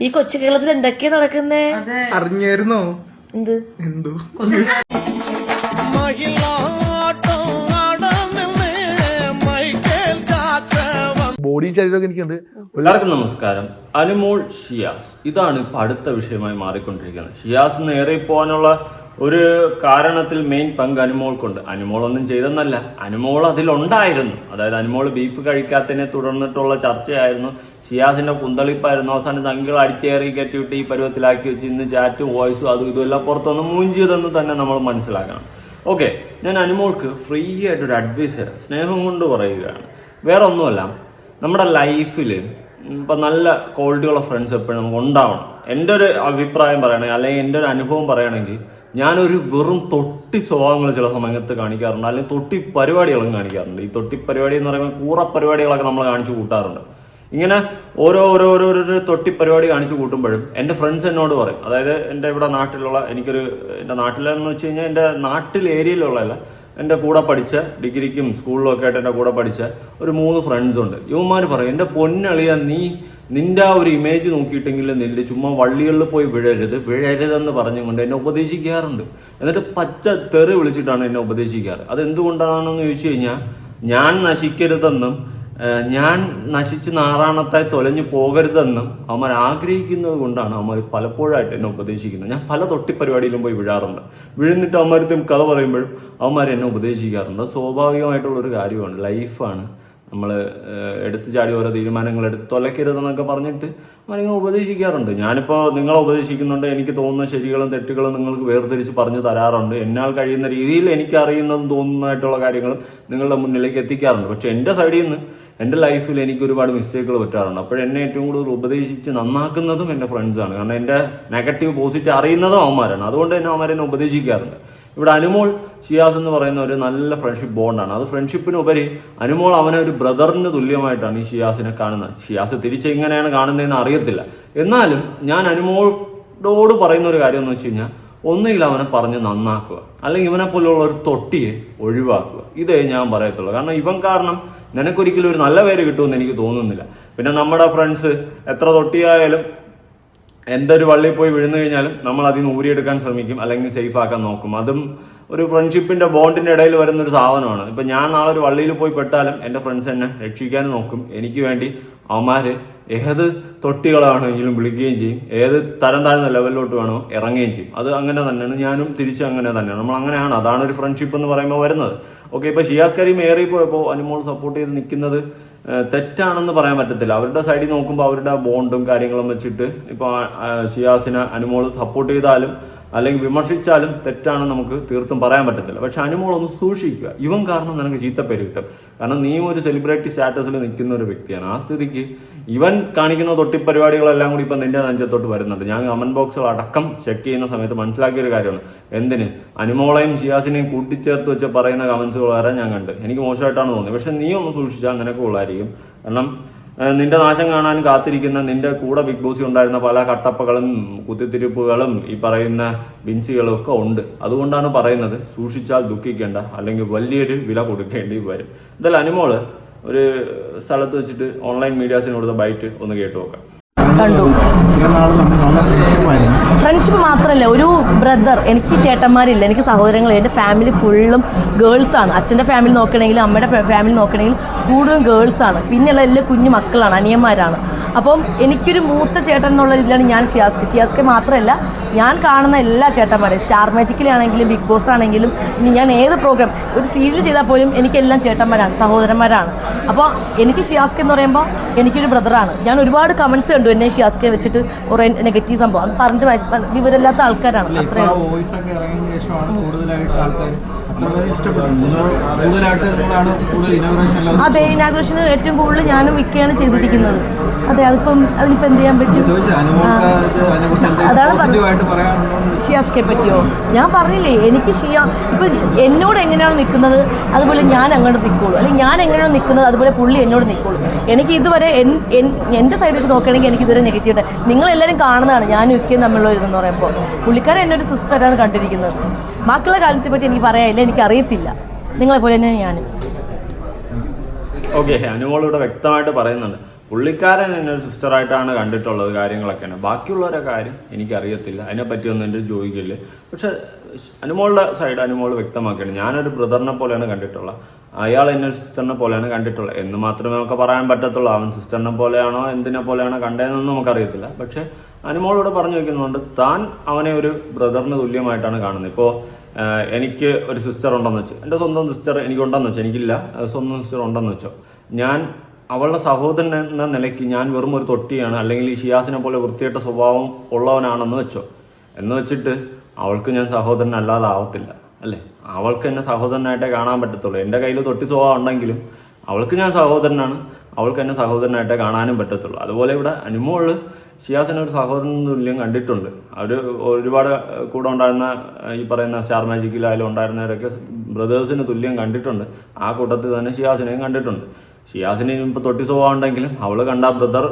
ഈ കൊച്ചു കേരളത്തിൽ എന്തൊക്കെയാ നടക്കുന്നേ? അറിഞ്ഞായിരുന്നോ? എന്ത് എന്തോ ബോഡിയും ശരീരമൊക്കെ എനിക്കുണ്ട്. എല്ലാവർക്കും നമസ്കാരം. അനുമോൾ ഷിയാസ്, ഇതാണ് ഇപ്പൊ അടുത്ത വിഷയമായി മാറിക്കൊണ്ടിരിക്കുന്നത്. ഷിയാസ് നേരെ പോകാനുള്ള ഒരു കാരണത്തിൽ മെയിൻ പങ്ക് അനുമോൾക്കുണ്ട്. അനുമോൾ ഒന്നും ചെയ്തെന്നല്ല, അനുമോൾ അതിലുണ്ടായിരുന്നു. അതായത് അനുമോൾ ബീഫ് കഴിക്കാത്തതിനെ തുടർന്നിട്ടുള്ള ചർച്ചയായിരുന്നു, ഷിയാസിന്റെ കുന്തളിപ്പായിരുന്നു. അവസാനം തങ്ങൾ അടിച്ചേറി കെട്ടിവിട്ട് ഈ പരുവത്തിലാക്കി വെച്ച് ഇന്ന് ചാറ്റും വോയിസും അതും ഇതും എല്ലാം പുറത്തൊന്ന് മൂഞ്ചിയതെന്ന് തന്നെ നമ്മൾ മനസ്സിലാക്കണം. ഓക്കെ, ഞാൻ അനുമോൾക്ക് ഫ്രീ ആയിട്ടൊരു അഡ്വൈസ് സ്നേഹം കൊണ്ട് പറയുകയാണ്. വേറെ ഒന്നുമല്ല, നമ്മുടെ ലൈഫിൽ ഇപ്പം നല്ല ക്വാളിറ്റിയുള്ള ഫ്രണ്ട്സ് എപ്പോഴും നമുക്ക് ഉണ്ടാവണം. എൻ്റെ ഒരു അഭിപ്രായം പറയുകയാണെങ്കിൽ, അല്ലെങ്കിൽ എൻ്റെ ഒരു അനുഭവം പറയുകയാണെങ്കിൽ, ഞാനൊരു വെറും തൊട്ടി സ്വഭാവങ്ങൾ ചില സമയത്ത് കാണിക്കാറുണ്ട്, അല്ലെങ്കിൽ തൊട്ടി പരിപാടികളും കാണിക്കാറുണ്ട്. ഈ തൊട്ടി പരിപാടി എന്ന് പറയുമ്പോൾ കൂറ പരിപാടികളൊക്കെ നമ്മൾ കാണിച്ചു കൂട്ടാറുണ്ട്. ഇങ്ങനെ ഓരോരോ തൊട്ടി പരിപാടി കാണിച്ചു കൂട്ടുമ്പോഴും എൻ്റെ ഫ്രണ്ട്സ് എന്നോട് പറയും, അതായത് എൻ്റെ ഇവിടെ നാട്ടിലുള്ള എൻ്റെ നാട്ടിലെന്ന് വെച്ച് കഴിഞ്ഞാൽ എൻ്റെ നാട്ടിൽ ഏരിയയിലുള്ളതല്ല, എൻ്റെ കൂടെ പഠിച്ച ഡിഗ്രിക്കും സ്കൂളിലും ഒക്കെ ആയിട്ട് എൻ്റെ കൂടെ പഠിച്ച ഒരു 3 ഫ്രണ്ട്സ് ഉണ്ട്. ഇവന്മാർ പറയും, എൻ്റെ പൊന്നളിയാ നിന്റെ ആ ഒരു ഇമേജ് നോക്കിയിട്ടെങ്കിലും നിന്റെ ചുമ്മാ വള്ളികളിൽ പോയി വിഴരുതെന്ന് പറഞ്ഞുകൊണ്ട് എന്നെ ഉപദേശിക്കാറുണ്ട്. എന്നിട്ട് പച്ച തെറി വിളിച്ചിട്ടാണ് എന്നെ ഉപദേശിക്കാറ്. അതെന്തുകൊണ്ടാണെന്ന് ചോദിച്ചു കഴിഞ്ഞാൽ, ഞാൻ നശിക്കരുതെന്നും ഞാൻ നശിച്ച് നാറാണത്തായി തൊലഞ്ഞു പോകരുതെന്നും അവന്മാർ ആഗ്രഹിക്കുന്നത് കൊണ്ടാണ് അവന്മാർ പലപ്പോഴായിട്ട് എന്നെ ഉപദേശിക്കുന്നത്. ഞാൻ പല തൊട്ടിപ്പരിപാടിയിലും പോയി വീഴാറുണ്ട്. വീഴുന്നിട്ട് അവന്മാരത്തും കഥ പറയുമ്പോഴും അവന്മാർ എന്നെ ഉപദേശിക്കാറുണ്ട്. അത് സ്വാഭാവികമായിട്ടുള്ളൊരു കാര്യമാണ്, ലൈഫാണ്. നമ്മൾ എടുത്തു ചാടി ഓരോ തീരുമാനങ്ങൾ എടുത്ത് തൊലക്കരുതെന്നൊക്കെ പറഞ്ഞിട്ട് അവരിങ്ങനെ ഉപദേശിക്കാറുണ്ട്. ഞാനിപ്പോൾ നിങ്ങളെ ഉപദേശിക്കുന്നുണ്ട്, എനിക്ക് തോന്നുന്ന ശരികളും തെറ്റുകളും നിങ്ങൾക്ക് വേർതിരിച്ച് പറഞ്ഞു തരാറുണ്ട്. എന്നാൽ കഴിയുന്ന രീതിയിൽ എനിക്ക് അറിയുന്നതും തോന്നുന്നതായിട്ടുള്ള കാര്യങ്ങളും നിങ്ങളുടെ മുന്നിലേക്ക് എത്തിക്കാറുണ്ട്. പക്ഷെ എൻ്റെ സൈഡിൽ നിന്ന് എൻ്റെ ലൈഫിൽ എനിക്ക് ഒരുപാട് മിസ്റ്റേക്കുകൾ പറ്റാറുണ്ട്. അപ്പോഴെന്നെ ഏറ്റവും കൂടുതൽ ഉപദേശിച്ച് നന്നാക്കുന്നതും എൻ്റെ ഫ്രണ്ട്സാണ്. കാരണം എൻ്റെ നെഗറ്റീവ് പോസിറ്റീവ് അറിയുന്നതും അവന്മാരാണ്. അതുകൊണ്ട് തന്നെ അവന്മാരെന്നെ ഉപദേശിക്കാറുണ്ട്. ഇവിടെ അനുമോൾ ഷിയാസ് എന്ന് പറയുന്ന ഒരു നല്ല ഫ്രണ്ട്ഷിപ്പ് ബോണ്ടാണ്. അത് ഫ്രണ്ട്ഷിപ്പിനുപരി അനുമോൾ അവനെ ഒരു ബ്രദറിന് തുല്യമായിട്ടാണ് ഈ ഷിയാസിനെ കാണുന്നത്. ഷിയാസ് തിരിച്ചെങ്ങനെയാണ് കാണുന്നതെന്ന് അറിയത്തില്ല. എന്നാലും ഞാൻ അനുമോളോട് പറയുന്ന ഒരു കാര്യം എന്ന് വെച്ച് കഴിഞ്ഞാൽ, ഒന്നുകിൽ അവനെ പറഞ്ഞ് നന്നാക്കുക, അല്ലെങ്കിൽ ഇവനെ പോലുള്ള ഒരു തൊട്ടിയെ ഒഴിവാക്കുക. ഇതേ ഞാൻ പറയത്തുള്ളൂ. കാരണം ഇവൻ കാരണം നിനക്കൊരിക്കലും ഒരു നല്ല പേര് കിട്ടുമെന്ന് എനിക്ക് തോന്നുന്നില്ല. പിന്നെ നമ്മുടെ ഫ്രണ്ട്സ് എത്ര തൊട്ടിയായാലും എന്തൊരു വള്ളിയിൽ പോയി വീഴുന്നു കഴിഞ്ഞാലും നമ്മൾ അതിൽ നിന്ന് ഊരിയെടുക്കാൻ ശ്രമിക്കും, അല്ലെങ്കിൽ സേഫ് ആക്കാൻ നോക്കും. അതും ഒരു ഫ്രണ്ട്ഷിപ്പിന്റെ ബോണ്ടിന്റെ ഇടയിൽ വരുന്നൊരു സാധനമാണ്. ഇപ്പം ഞാൻ നാളെ ഒരു വള്ളിയിൽ പോയി പെട്ടാലും എൻ്റെ ഫ്രണ്ട്സ് എന്നെ രക്ഷിക്കാനും നോക്കും. എനിക്ക് വേണ്ടി അവന്മാര് ഏത് തൊട്ടികളാണെങ്കിലും വിളിക്കുകയും ചെയ്യും, ഏത് തരം താഴ്ന്ന ലെവലിലോട്ട് വേണോ ഇറങ്ങുകയും ചെയ്യും. അത് അങ്ങനെ തന്നെയാണ്, ഞാനും തിരിച്ച് അങ്ങനെ തന്നെയാണ്. നമ്മൾ അങ്ങനെയാണ്, അതാണ് ഒരു ഫ്രണ്ട്ഷിപ്പ് എന്ന് പറയുമ്പോൾ വരുന്നത്. ഓക്കെ, ഇപ്പോൾ ഷിയാസ് കരീം ഏറിപ്പോയപ്പോൾ അനുമോൾ സപ്പോർട്ട് ചെയ്ത് നിൽക്കുന്നത് തെറ്റാണെന്ന് പറയാൻ പറ്റത്തില്ല. അവരുടെ സൈഡിൽ നോക്കുമ്പോൾ അവരുടെ ബോണ്ടും കാര്യങ്ങളും വെച്ചിട്ട് ഇപ്പോൾ ഷിയാസിനെ അനുമോൾ സപ്പോർട്ട് ചെയ്താലും അല്ലെങ്കിൽ വിമർശിച്ചാലും തെറ്റാണെന്ന് നമുക്ക് തീർത്തും പറയാൻ പറ്റത്തില്ല. പക്ഷെ അനുമോൾ ഒന്ന് സൂക്ഷിക്കുക, ഇവൻ കാരണം നിനക്ക് ചീത്തപ്പേര് കിട്ടും. കാരണം നീ ഒരു സെലിബ്രിറ്റി സ്റ്റാറ്റസിൽ നിൽക്കുന്ന ഒരു വ്യക്തിയാണ്. ആ സ്ഥിതിക്ക് ഇവൻ കാണിക്കുന്ന തൊട്ടിപ്പരിപാടികളെല്ലാം കൂടി ഇപ്പം നിന്റെ നെഞ്ചത്തോട്ട് വരുന്നുണ്ട്. ഞാൻ കമന്റ് ബോക്സുകൾ അടക്കം ചെക്ക് ചെയ്യുന്ന സമയത്ത് മനസ്സിലാക്കിയൊരു കാര്യമാണ്, എന്തിന് അനുമോളെയും ഷിയാസിനെയും കൂട്ടിച്ചേർത്ത് വെച്ച് പറയുന്ന കമന്റ്സുകൾ വരെ ഞാൻ കണ്ട്. എനിക്ക് മോശമായിട്ടാണ് തോന്നിയത്. പക്ഷെ നീ ഒന്ന് സൂക്ഷിച്ചാൽ നിനക്ക് കൊള്ളായിരിക്കും. കാരണം നിന്റെ നാശം കാണാൻ കാത്തിരിക്കുന്ന നിന്റെ കൂടെ ബിഗ് ബോസിൽ ഉണ്ടായിരുന്ന പല കട്ടപ്പകളും കുത്തിത്തിരിപ്പുകളും ഈ പറയുന്ന ബിൻസികളും ഒക്കെ ഉണ്ട്. അതുകൊണ്ടാണ് പറയുന്നത്, സൂക്ഷിച്ചാൽ ദുഃഖിക്കേണ്ട, അല്ലെങ്കിൽ വലിയൊരു വില കൊടുക്കേണ്ടി വരും. എന്തായാലും അനുമോള് ഒരു സ്ഥലത്ത് വെച്ചിട്ട് ഓൺലൈൻ മീഡിയാസിന് കൊടുത്ത ബൈറ്റ് ഒന്ന് കേട്ടു നോക്കാം. കണ്ടു. ഫ്രണ്ട്ഷിപ്പ് മാത്രമല്ല, ഒരു ബ്രദർ. എനിക്ക് ചേട്ടന്മാരില്ല, എനിക്ക് സഹോദരങ്ങളില്ല. എൻ്റെ ഫാമിലി ഫുള്ളും ഗേൾസാണ്. അച്ഛൻ്റെ ഫാമിലി നോക്കണമെങ്കിലും അമ്മയുടെ ഫാമിലി നോക്കണമെങ്കിലും കൂടുതലും ഗേൾസാണ്. പിന്നെയുള്ള എല്ലാ കുഞ്ഞു മക്കളാണ്, അനിയന്മാരാണ്. അപ്പം എനിക്കൊരു മൂത്ത ചേട്ടൻ എന്നുള്ള രീതിയിലാണ് ഞാൻ ഷിയാസ്ക്ക് മാത്രമല്ല ഞാൻ കാണുന്ന എല്ലാ ചേട്ടന്മാരെയും, സ്റ്റാർ മാജിക്കിലാണെങ്കിലും ബിഗ് ബോസ് ആണെങ്കിലും ഇനി ഞാൻ ഏത് പ്രോഗ്രാം ഒരു സീരിയൽ ചെയ്താൽ പോലും എനിക്കെല്ലാം ചേട്ടന്മാരാണ്, സഹോദരന്മാരാണ്. അപ്പോൾ എനിക്ക് ഷിയാസ്ക്ക് എന്ന് പറയുമ്പോൾ എനിക്കൊരു ബ്രദറാണ്. ഞാൻ ഒരുപാട് കമൻസ് കണ്ടു എന്നെ ഷിയാസ്ക്കെ വെച്ചിട്ട് കുറേ നെഗറ്റീവ് സംഭവം, അത് പറഞ്ഞിട്ട് വിവരമില്ലാത്ത ആൾക്കാരാണ്. അത്രയും അതെ, ഇനാഗ്രേഷന് ഏറ്റവും കൂടുതൽ ഞാനും വിക്കയാണ് ചെയ്തിരിക്കുന്നത്. അതെ, അതിനിപ്പോൾ എന്ത് ചെയ്യാൻ പറ്റും? അതാണ് ഷിയാസ്ക്കെ പറ്റിയോ? ഞാൻ പറഞ്ഞില്ലേ, എനിക്ക് ഇപ്പം എന്നോട് എങ്ങനെയാണ് നിൽക്കുന്നത് അതുപോലെ ഞാൻ അങ്ങോട്ട് നിൽക്കുള്ളൂ, അല്ലെങ്കിൽ ഞാൻ എങ്ങനെയാണ് നിൽക്കുന്നത് അതുപോലെ പുള്ളി എന്നോട് നിൽക്കുള്ളൂ. എനിക്ക് ഇതുവരെ എൻ്റെ സൈഡ് വെച്ച് നോക്കുകയാണെങ്കിൽ എനിക്ക് ഇതുവരെ നെഗറ്റീവ് ഉണ്ട്. നിങ്ങളെല്ലാവരും കാണുന്നതാണ് ഞാനും വിക്കയും തമ്മിലുള്ള ഇതെന്ന് പറയുമ്പോൾ. പുള്ളിക്കാരൻ എന്നൊരു സിസ്റ്ററാണ് കണ്ടിരിക്കുന്നത്. ബാക്കിയുള്ള കാര്യത്തെ പറ്റി എനിക്ക് പറയാനില്ല, എനിക്കറിയത്തില്ല. നിങ്ങളെപ്പോലെ തന്നെ ഞാൻ. ഓക്കെ, അനുമോൾ ഇവിടെ വ്യക്തമായിട്ട് പറയുന്നുണ്ട്, പുള്ളിക്കാരൻ എന്നെ ഒരു സിസ്റ്ററായിട്ടാണ് കണ്ടിട്ടുള്ളത്, കാര്യങ്ങളൊക്കെയാണ്. ബാക്കിയുള്ളവരുടെ കാര്യം എനിക്കറിയത്തില്ല, അതിനെപ്പറ്റിയൊന്നും എൻ്റെ ചോദിക്കില്ല. പക്ഷെ അനുമോളുടെ സൈഡ് അനുമോൾ വ്യക്തമാക്കിയാണ്, ഞാനൊരു ബ്രദറിനെ പോലെയാണ് കണ്ടിട്ടുള്ളത്, അയാൾ എന്നെ ഒരു സിസ്റ്ററിനെ പോലെയാണ് കണ്ടിട്ടുള്ളത് എന്ന് മാത്രമേ നമുക്ക് പറയാൻ പറ്റത്തുള്ളൂ. അവൻ സിസ്റ്ററിനെ പോലെയാണോ എന്തിനെ പോലെയാണോ കണ്ടതെന്നൊന്നും നമുക്കറിയത്തില്ല. പക്ഷെ അനുമോളോട് പറഞ്ഞു വയ്ക്കുന്നുണ്ട്, താൻ അവനെ ഒരു ബ്രദറിന് തുല്യമായിട്ടാണ് കാണുന്നത്. ഇപ്പോൾ എനിക്ക് ഒരു സിസ്റ്റർ ഉണ്ടെന്ന് വെച്ചു, എൻ്റെ സ്വന്തം സിസ്റ്റർ എനിക്കുണ്ടെന്ന് വെച്ചോ, എനിക്കില്ല, സ്വന്തം സിസ്റ്റർ ഉണ്ടെന്ന് വെച്ചോ, ഞാൻ അവളുടെ സഹോദരൻ എന്ന നിലയ്ക്ക് ഞാൻ വെറും ഒരു തൊട്ടിയാണ്, അല്ലെങ്കിൽ ഈ ഷിയാസിനെ പോലെ വൃത്തിയായിട്ട സ്വഭാവം ഉള്ളവനാണെന്ന് വെച്ചോ, എന്ന് വെച്ചിട്ട് അവൾക്ക് ഞാൻ സഹോദരനല്ലാതെ ആവത്തില്ല അല്ലേ? അവൾക്ക് എന്നെ സഹോദരനായിട്ടേ കാണാൻ പറ്റത്തുള്ളൂ. എൻ്റെ കയ്യിൽ തൊട്ടി സ്വഭാവം ഉണ്ടെങ്കിലും അവൾക്ക് ഞാൻ സഹോദരനാണ്, അവൾക്ക് എന്നെ സഹോദരനായിട്ടേ കാണാനും പറ്റത്തുള്ളൂ. അതുപോലെ ഇവിടെ അനുമോള് ഷിയാസിനെ ഒരു സഹോദരൻ തുല്യം കണ്ടിട്ടുണ്ട്. അവർ ഒരുപാട് കൂടെ ഉണ്ടായിരുന്ന ഈ പറയുന്ന സ്റ്റാർ മാജിക്കിലായാലും ഉണ്ടായിരുന്നവരൊക്കെ ബ്രദേഴ്സിന് തുല്യം കണ്ടിട്ടുണ്ട്. ആ കൂട്ടത്തിൽ തന്നെ ഷിയാസിനെയും കണ്ടിട്ടുണ്ട്. ഷിയാസിന് ഇപ്പോൾ തൊട്ടി സ്വഭാവം ഉണ്ടെങ്കിലും അവൾ കണ്ട ബ്രദർ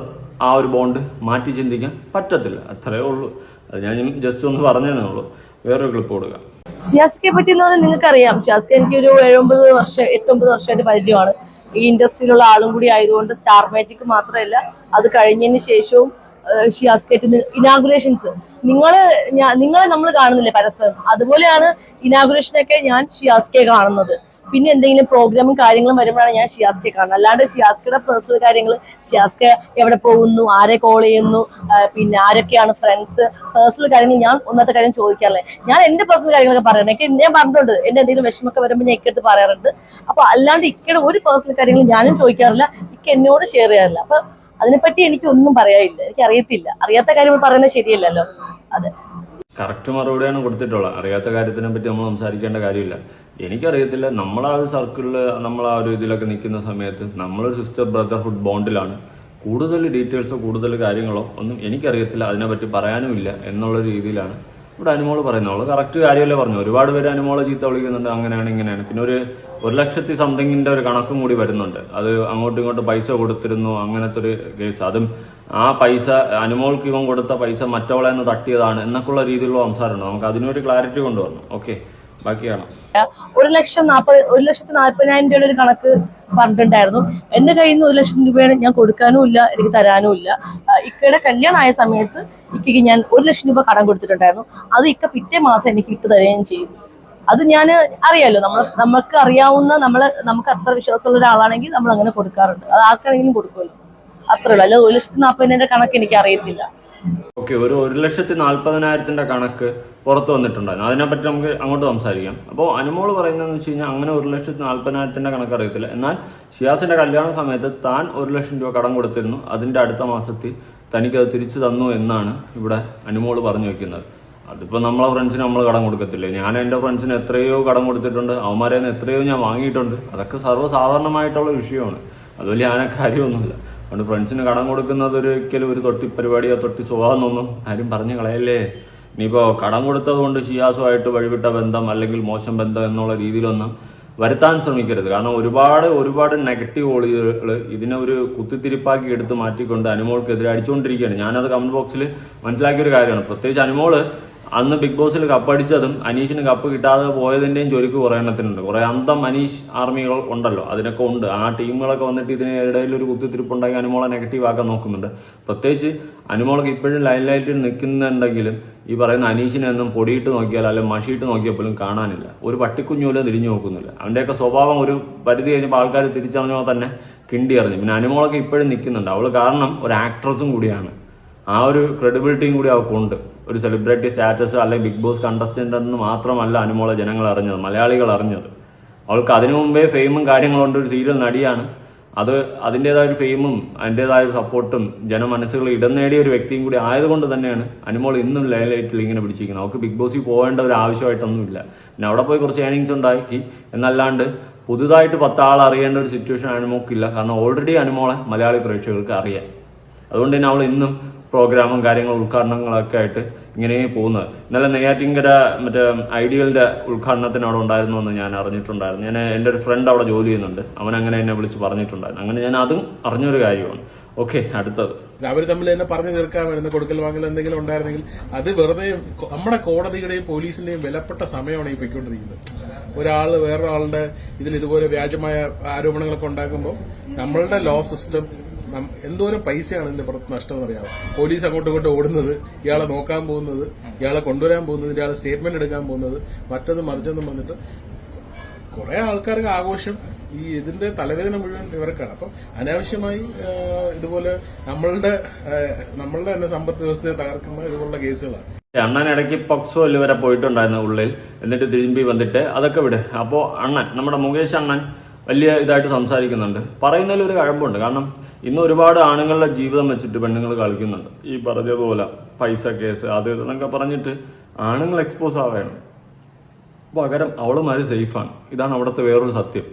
ആ ഒരു ബോണ്ട് മാറ്റി ചിന്തിക്കാൻ പറ്റത്തില്ല. അത്രയേ ഉള്ളൂ. അത് ഞാൻ ജസ്റ്റ് ഒന്ന് പറഞ്ഞതേ ഉള്ളൂ. വേറൊരു ക്ലിപ്പ് കൊടുക്കാം. ഷിയാസ്കയെ പറ്റി എന്ന് പറഞ്ഞാൽ നിങ്ങൾക്കറിയാം, ഷിയാസ്ക എനിക്കൊരു 8-9 വർഷമായിട്ട് പരിചയമാണ്. ഈ ഇൻഡസ്ട്രിയിലുള്ള ആളും കൂടി ആയതുകൊണ്ട് സ്റ്റാർ മാജിക് മാത്രമല്ല, അത് കഴിഞ്ഞതിന് ശേഷവും ഷിയാസ്കേറ്റിന് ഇനാഗുറേഷൻസ് നിങ്ങളെ നമ്മൾ കാണുന്നില്ലേ പരസ്പരം, അതുപോലെയാണ് ഇനാഗുറേഷനൊക്കെ ഞാൻ ഷിയാസ്കയെ കാണുന്നത്. പിന്നെ എന്തെങ്കിലും പ്രോഗ്രാമും കാര്യങ്ങളും വരുമ്പോഴാണ് ഞാൻ ഷിയാസ്കയെ കാണുന്നത്. അല്ലാണ്ട് ഷിയാസ്കയുടെ പേഴ്സണൽ കാര്യങ്ങൾ, ഷിയാസ്ക എവിടെ പോകുന്നു, ആരെ കോൾ ചെയ്യുന്നു, പിന്നെ ആരൊക്കെയാണ് ഫ്രണ്ട്സ്, പേഴ്സണൽ കാര്യങ്ങൾ ഞാൻ ഒന്നാമത്തെ കാര്യം ചോദിക്കാറില്ല. ഞാൻ എന്റെ പേഴ്സണൽ കാര്യങ്ങളൊക്കെ പറയണം. ഞാൻ പറഞ്ഞിട്ടുണ്ട്, എന്റെ എന്തെങ്കിലും വിഷമൊക്കെ വരുമ്പോൾ ഞാൻ ഇക്കെടുത്ത് പറയാറുണ്ട്. അപ്പൊ അല്ലാണ്ട് ഇക്കയുടെ ഒരു പേഴ്സണൽ കാര്യങ്ങൾ ഞാനും ചോദിക്കാറില്ല, ഇക്ക എന്നോട് ഷെയർ ചെയ്യാറില്ല. അപ്പൊ അതിനെപ്പറ്റി എനിക്ക് ഒന്നും പറയാനില്ല, എനിക്ക് അറിയത്തില്ല. അറിയാത്ത കാര്യങ്ങൾ പറയുന്നത് ശരിയല്ലല്ലോ. അതെ, കറക്റ്റ് മറുപടിയാണ് കൊടുത്തിട്ടുള്ളത്. അറിയാത്ത കാര്യത്തിനെ പറ്റി നമ്മൾ സംസാരിക്കേണ്ട കാര്യമില്ല. എനിക്കറിയത്തില്ല, നമ്മളാ ഒരു സർക്കിളിൽ നമ്മൾ ആ ഒരു ഇതിലൊക്കെ നിൽക്കുന്ന സമയത്ത് നമ്മളൊരു സിസ്റ്റർ ബ്രദർഹുഡ് ബോണ്ടിലാണ്. കൂടുതൽ ഡീറ്റെയിൽസോ കൂടുതൽ കാര്യങ്ങളോ ഒന്നും എനിക്കറിയത്തില്ല, അതിനെപ്പറ്റി പറയാനും ഇല്ല എന്നുള്ള രീതിയിലാണ് ഇവിടെ അനുമോള് പറയുന്നത്. അവള് കറക്റ്റ് കാര്യമല്ലേ പറഞ്ഞു. ഒരുപാട് പേര് അനുമോളെ ചീത്ത വിളിക്കുന്നുണ്ട്, അങ്ങനെയാണ് ഇങ്ങനെയാണ്. പിന്നെ ഒരു 1,00,000 സംതിങ്ങിൻ്റെ ഒരു കണക്കും കൂടി വരുന്നുണ്ട്. അത് അങ്ങോട്ടും ഇങ്ങോട്ടും പൈസ കൊടുത്തിരുന്നു, അങ്ങനത്തെ ഒരു കേസ്. അതും ആ പൈസ അനുമോൾക്ക് ഇവൻ കൊടുത്ത പൈസ മറ്റവളെ നിന്ന് തട്ടിയതാണ് എന്നൊക്കെയുള്ള രീതിയിലുള്ള സംസാരമുണ്ട്. നമുക്ക് അതിനൊരു ക്ലാരിറ്റി കൊണ്ടുവരണം. ഓക്കെ, ബാക്കിയാണ് 1,40,000 രൂപയുടെ ഒരു കണക്ക് പറഞ്ഞിട്ടുണ്ടായിരുന്നു. എന്റെ കയ്യിൽ നിന്ന് 1,00,000 രൂപയാണ് ഞാൻ കൊടുക്കാനും ഇല്ല, എനിക്ക് തരാനും ഇല്ല. ഇക്കയുടെ കല്യാണം ആയ സമയത്ത് ഇക്കയ്ക്ക് ഞാൻ 1,00,000 രൂപ കടം കൊടുത്തിട്ടുണ്ടായിരുന്നു. അത് ഇക്ക പിറ്റേ മാസം എനിക്ക് വിട്ടു തരുകയും ചെയ്തു. അത് ഞാൻ അറിയാലോ, നമുക്ക് അറിയാവുന്ന നമുക്ക് അത്ര വിശ്വാസമുള്ള ഒരാളാണെങ്കിൽ നമ്മൾ അങ്ങനെ കൊടുക്കാറുണ്ട്. അത് ആർക്കാണെങ്കിലും കൊടുക്കുമല്ലോ, അത്രേ ഉള്ളൂ. അല്ലാതെ 1,40,000 കണക്ക് എനിക്ക് അറിയത്തില്ല. ഓക്കെ, ഒരു 1,40,000 കണക്ക് പുറത്ത് വന്നിട്ടുണ്ടായിരുന്നു. അതിനെപ്പറ്റി നമുക്ക് അങ്ങോട്ട് സംസാരിക്കാം. അപ്പോൾ അനുമോള് പറയുന്നതെന്ന് വെച്ച് കഴിഞ്ഞാൽ അങ്ങനെ 1,40,000 കണക്ക് അറിയത്തില്ല. എന്നാൽ ഷിയാസിന്റെ കല്യാണ സമയത്ത് താൻ 1,00,000 രൂപ കടം കൊടുത്തിരുന്നു. അതിന്റെ അടുത്ത മാസത്തിൽ തനിക്കത് തിരിച്ചു തന്നു എന്നാണ് ഇവിടെ അനുമോള് പറഞ്ഞു വെക്കുന്നത്. അതിപ്പോൾ നമ്മളെ ഫ്രണ്ട്സിന് നമ്മൾ കടം കൊടുക്കത്തില്ലേ? ഞാൻ എൻ്റെ ഫ്രണ്ട്സിന് എത്രയോ കടം കൊടുത്തിട്ടുണ്ട്, അവന്മാരെ നിന്ന് എത്രയോ ഞാൻ വാങ്ങിയിട്ടുണ്ട്. അതൊക്കെ സർവ്വസാധാരണമായിട്ടുള്ള വിഷയമാണ്. അത് വലിയ കാര്യമൊന്നുമില്ല. അതുകൊണ്ട് ഫ്രണ്ട്സിന് കടം കൊടുക്കുന്നത് ഒരിക്കലും ഒരു തൊട്ടി പരിപാടിയോ തൊട്ടി സ്വഭാവമൊന്നും ആരും പറഞ്ഞു കളയല്ലേ. ഇനിയിപ്പോൾ കടം കൊടുത്തത് കൊണ്ട് ഷിയാസുമായിട്ട് വഴിവിട്ട ബന്ധം അല്ലെങ്കിൽ മോശം ബന്ധം എന്നുള്ള രീതിയിലൊന്നും വരുത്താൻ ശ്രമിക്കരുത്. കാരണം ഒരുപാട് നെഗറ്റീവ് വോളുകൾ ഇതിനെ ഒരു കുത്തിത്തിരിപ്പാക്കി എടുത്ത് മാറ്റിക്കൊണ്ട് അനുമോൾക്കെതിരെ അടിച്ചുകൊണ്ടിരിക്കുകയാണ്. ഞാനത് കമന്റ് ബോക്സിൽ മനസ്സിലാക്കിയൊരു കാര്യമാണ്. പ്രത്യേകിച്ച് അനുമോള് അന്ന് ബിഗ് ബോസിൽ കപ്പടിച്ചതും അനീഷിന് കപ്പ് കിട്ടാതെ പോയതിൻ്റെയും ചൊരുക്ക് കുറേ എണ്ണത്തിനുണ്ട്. കുറേ അന്തം അനീഷ് ആർമികൾ ഉണ്ടല്ലോ, അതിനൊക്കെ ഉണ്ട്. ആ ടീമുകളൊക്കെ വന്നിട്ട് ഇതിനിടയിൽ ഒരു കുത്തിത്തിരിപ്പുണ്ടാക്കി അനുമോളെ നെഗറ്റീവ് ആക്കാൻ നോക്കുന്നുണ്ട്. പ്രത്യേകിച്ച് അനുമോളൊക്കെ ഇപ്പോഴും ലൈൻ ലൈറ്റിൽ നിൽക്കുന്നുണ്ടെങ്കിലും ഈ പറയുന്ന അനീഷിനെ ഒന്നും പൊടിയിട്ട് നോക്കിയാൽ അല്ലെങ്കിൽ മഷിയിട്ട് നോക്കിയപ്പോഴും കാണാനില്ല. ഒരു പട്ടിക്കുഞ്ഞൂല തിരിഞ്ഞു നോക്കുന്നില്ല. അവൻ്റെയൊക്കെ സ്വഭാവം ഒരു പരിധി കഴിഞ്ഞപ്പോൾ ആൾക്കാർ തിരിച്ചറിഞ്ഞോ തന്നെ കിണ്ടി അറിഞ്ഞു. പിന്നെ അനുമോളൊക്കെ ഇപ്പോഴും നിൽക്കുന്നുണ്ട്. അവൾ കാരണം ഒരു ആക്ട്രസും കൂടിയാണ്. ആ ഒരു ക്രെഡിബിലിറ്റിയും കൂടി അവൾക്കുണ്ട്. ഒരു സെലിബ്രിറ്റി സ്റ്റാറ്റസ് അല്ലെങ്കിൽ ബിഗ് ബോസ് കണ്ടസ്റ്റൻ്റ് എന്ന് മാത്രമല്ല അനുമോളെ ജനങ്ങൾ അറിഞ്ഞത്, മലയാളികൾ അറിഞ്ഞത്. അവൾക്ക് അതിനു മുമ്പേ ഫെയിമും കാര്യങ്ങളുണ്ട്. ഒരു സീരിയൽ നടിയാണ്. അത് അതിൻ്റെതായ ഒരു ഫെയിമും അതിൻ്റെതായ ഒരു സപ്പോർട്ടും ജനമനസ്സുകൾ ഇടം നേടിയ ഒരു വ്യക്തിയും കൂടി ആയതുകൊണ്ട് തന്നെയാണ് അനുമോൾ ഇന്നും ലൈലൈറ്റിൽ ഇങ്ങനെ പിടിച്ചിരിക്കുന്നത്. അവൾക്ക് ബിഗ് ബോസിൽ പോകേണ്ട ഒരു ആവശ്യമായിട്ടൊന്നുമില്ല. പിന്നെ അവിടെ പോയി കുറച്ച് ഏണിങ്സ് ഉണ്ടാക്കി എന്നല്ലാണ്ട് പുതുതായിട്ട് 10 ആൾ അറിയേണ്ട ഒരു സിറ്റുവേഷൻ അനുമോൾക്കില്ല. കാരണം ഓൾറെഡി അനുമോളെ മലയാളി പ്രേക്ഷകർക്ക് അറിയാം. അതുകൊണ്ട് തന്നെ അവൾ ഇന്നും പ്രോഗ്രാമും കാര്യങ്ങളും ഉദ്ഘാടനങ്ങളൊക്കെ ആയിട്ട് ഇങ്ങനെ പോകുന്നത്. ഇന്നലെ നെയ്യാറ്റിൻകര മറ്റേ ഐഡിയലിൻ്റെ ഉദ്ഘാടനത്തിന് അവിടെ ഉണ്ടായിരുന്നു എന്ന് ഞാൻ അറിഞ്ഞിട്ടുണ്ടായിരുന്നു. ഞാൻ എൻ്റെ ഒരു ഫ്രണ്ട് അവിടെ ജോലി ചെയ്യുന്നുണ്ട്, അവൻ അങ്ങനെ എന്നെ വിളിച്ച് പറഞ്ഞിട്ടുണ്ടായിരുന്നു. അങ്ങനെ ഞാൻ അതും അറിഞ്ഞൊരു കാര്യമാണ്. ഓക്കെ, അടുത്തത് അവർ തമ്മിൽ തന്നെ പറഞ്ഞു തീർക്കാൻ വരുന്ന കൊടുക്കൽ വാങ്ങൽ എന്തെങ്കിലും ഉണ്ടായിരുന്നെങ്കിൽ അത് വെറുതെ നമ്മുടെ കോടതിയുടെയും പോലീസിന്റെയും വിലപ്പെട്ട സമയമാണ് ഈ പൊയ്ക്കൊണ്ടിരിക്കുന്നത്. ഒരാൾ വേറൊരാളുടെ ഇതിൽ ഇതുപോലെ വ്യാജമായ ആരോപണങ്ങളൊക്കെ ഉണ്ടാക്കുമ്പോൾ നമ്മളുടെ ലോ സിസ്റ്റം എന്തോരം പൈസയാണ് ഇതിന്റെ പുറത്ത് നഷ്ടം എന്നറിയാമോ? പോലീസ് അങ്ങോട്ടും ഇങ്ങോട്ടും ഓടുന്നത്, ഇയാളെ നോക്കാൻ പോകുന്നത്, ഇയാളെ കൊണ്ടുവരാൻ പോകുന്നത്, ഇയാളെ സ്റ്റേറ്റ്മെന്റ് എടുക്കാൻ പോകുന്നത്, മറ്റതും മറിച്ചെന്നും പറഞ്ഞിട്ട് കുറെ ആൾക്കാർക്ക് ആഘോഷം. ഈ ഇതിന്റെ തലവേദന മുഴുവൻ ഇവർക്കാണ്. അപ്പം അനാവശ്യമായി ഇതുപോലെ നമ്മളുടെ തന്നെ സമ്പദ് വ്യവസ്ഥയെ തകർക്കുന്ന ഇതുപോലുള്ള കേസുകളാണ്. അണ്ണൻ ഇടയ്ക്ക് പോക്സോയിൽ വരെ പോയിട്ടുണ്ടായിരുന്നു ഉള്ളിൽ, എന്നിട്ട് തിരുമ്പി വന്നിട്ട് അതൊക്കെ വിട്. അപ്പോൾ അണ്ണൻ, നമ്മുടെ മുകേഷ് അണ്ണൻ വലിയ ഇതായിട്ട് സംസാരിക്കുന്നുണ്ട്. പറയുന്നതിൽ ഒരു കഴമ്പുണ്ട്. കാരണം ഇന്ന് ഒരുപാട് ആണുങ്ങളുടെ ജീവിതം വെച്ചിട്ട് പെണ്ണുങ്ങൾ കളിക്കുന്നുണ്ട്. ഈ പറഞ്ഞതുപോലെ പൈസ കേസ് അത് ഇതെന്നൊക്കെ പറഞ്ഞിട്ട് ആണുങ്ങൾ എക്സ്പോസ് ആവുകയാണ്. പകരം അവളുമാര് സേഫാണ്. ഇതാണ് അവിടുത്തെ വേറൊരു സത്യം.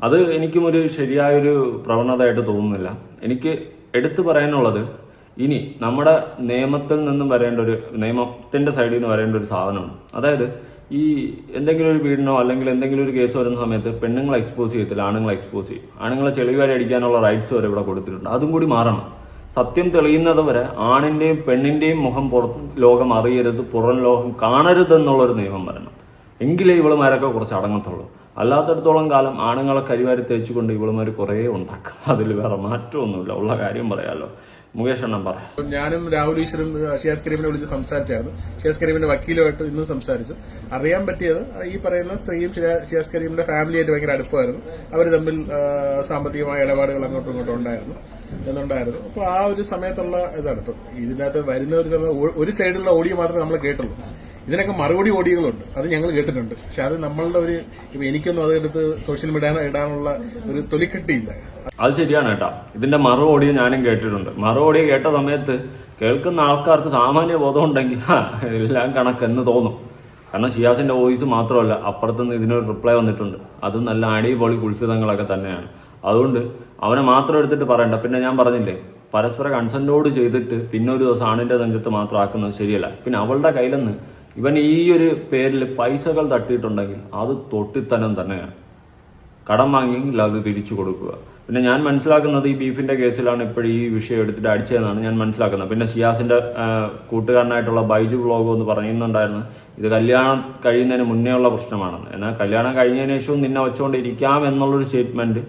അത് എനിക്കും ഒരു ശരിയായൊരു പ്രവണതയായിട്ട് തോന്നുന്നില്ല. എനിക്ക് എടുത്തു പറയാനുള്ളത്, ഇനി നമ്മുടെ നിയമത്തിൽ നിന്നും നിയമത്തിന്റെ സൈഡിൽ നിന്ന് വരേണ്ട ഒരു സാധനമാണ്. അതായത് ഈ എന്തെങ്കിലും ഒരു പീഡനോ അല്ലെങ്കിൽ എന്തെങ്കിലും ഒരു കേസ് വരുന്ന സമയത്ത് പെണ്ണുങ്ങളെ എക്സ്പോസ് ചെയ്യത്തില്ല, ആണുങ്ങളെ എക്സ്പോസ് ചെയ്യും. ആണുങ്ങളെ ചെളിവാരി അടിക്കാനുള്ള റൈറ്റ്സ് വരെ ഇവിടെ കൊടുത്തിട്ടുണ്ട്. അതും കൂടി മാറണം. സത്യം തെളിയുന്നത് വരെ ആണിന്റെയും പെണ്ണിന്റെയും മുഖം ലോകം അറിയരുത്, പുറം ലോകം കാണരുതെന്നുള്ളൊരു നിയമം വരണം. എങ്കിലേ ഇവളുമാരൊക്കെ കുറച്ച് അടങ്ങത്തുള്ളൂ. അല്ലാത്തടത്തോളം കാലം ആണുങ്ങളെ കരിവാരി തേച്ചുകൊണ്ട് ഇവളുമാർ കുറേ ഉണ്ടാക്കും. അതിൽ വേറെ മാറ്റമൊന്നുമില്ല. ഉള്ള കാര്യം പറയാമല്ലോ. മുകേഷ് അണ്ണൻ പറയാം. ഞാനും രാഹുൽ ഈശ്വരും ഷിയാസ് കരീമിനെ വിളിച്ച് സംസാരിച്ചായിരുന്നു. ഷിയാസ് കരീമിന്റെ വക്കീലുമായിട്ട് ഇന്നും സംസാരിച്ചു. അറിയാൻ പറ്റിയത് ഈ പറയുന്ന സ്ത്രീയും ഷിയാസ് കരീമിന്റെ ഫാമിലിയായിട്ട് ഭയങ്കര അടുപ്പമായിരുന്നു. അവർ തമ്മിൽ സാമ്പത്തികമായ ഇടപാടുകൾ അങ്ങോട്ടും ഇങ്ങോട്ടും എന്നുണ്ടായിരുന്നു. അപ്പൊ ആ ഒരു സമയത്തുള്ള ഇതാണ്. ഇപ്പൊ ഇതിനകത്ത് വരുന്ന ഒരു സൈഡിലുള്ള ഓഡിയോ മാത്രമേ നമ്മൾ കേട്ടുള്ളൂ. ഇതിനൊക്കെ മറുപടി ഓഡിയോകളുണ്ട്, അത് ഞങ്ങൾ കേട്ടിട്ടുണ്ട്. പക്ഷെ അത് നമ്മളുടെ ഇപ്പൊ എനിക്കൊന്നും അതെടുത്ത് സോഷ്യൽ മീഡിയ ഇടാനുള്ള ഒരു തൊലിക്കെട്ടിയില്ല. അത് ശരിയാണ് കേട്ടോ. ഇതിന്റെ മറു ഓഡിയോ ഞാനും കേട്ടിട്ടുണ്ട്. മറു ഓഡിയോ കേട്ട സമയത്ത് കേൾക്കുന്ന ആൾക്കാർക്ക് സാമാന്യ ബോധം ഉണ്ടെങ്കിൽ എല്ലാം കണക്കെന്ന് തോന്നും. കാരണം ഷിയാസിന്റെ വോയിസ് മാത്രമല്ല, അപ്പുറത്തുനിന്ന് ഇതിനൊരു റിപ്ലൈ വന്നിട്ടുണ്ട്. അത് നല്ല അടിപൊളി കുൽസിതങ്ങളൊക്കെ തന്നെയാണ്. അതുകൊണ്ട് അവനെ മാത്രം എടുത്തിട്ട് പറയണ്ട. പിന്നെ ഞാൻ പറഞ്ഞില്ലേ, പരസ്പര കൺസെന്റോട് ചെയ്തിട്ട് പിന്നെ ഒരു ദിവസം ആണിന്റെ നെഞ്ചത്ത് മാത്രം ആക്കുന്നത് ശരിയല്ല. പിന്നെ അവളുടെ കയ്യിലെന്ന് ഇവൻ ഈ ഒരു പേരിൽ പൈസകൾ തട്ടിയിട്ടുണ്ടെങ്കിൽ അത് തൊട്ടിത്തനം തന്നെയാണ്. കടം വാങ്ങിയെങ്കിൽ അത് തിരിച്ചു കൊടുക്കുക. പിന്നെ ഞാൻ മനസ്സിലാക്കുന്നത് ഈ ബീഫിന്റെ കേസിലാണ് ഇപ്പോഴും ഈ വിഷയം എടുത്തിട്ട് അടിച്ചതെന്നാണ് ഞാൻ മനസ്സിലാക്കുന്നത്. പിന്നെ ഷിയാസിന്റെ കൂട്ടുകാരനായിട്ടുള്ള ബൈജു വ്ലോഗ് എന്ന് പറയുന്നുണ്ടായിരുന്നു ഇത് കല്യാണം കഴിയുന്നതിന് മുന്നേ ഉള്ള പ്രശ്നമാണെന്ന്. എന്നാൽ കല്യാണം കഴിഞ്ഞതിന് ശേഷവും നിന്നെ വെച്ചുകൊണ്ടിരിക്കാം എന്നുള്ളൊരു സ്റ്റേറ്റ്മെന്റ്,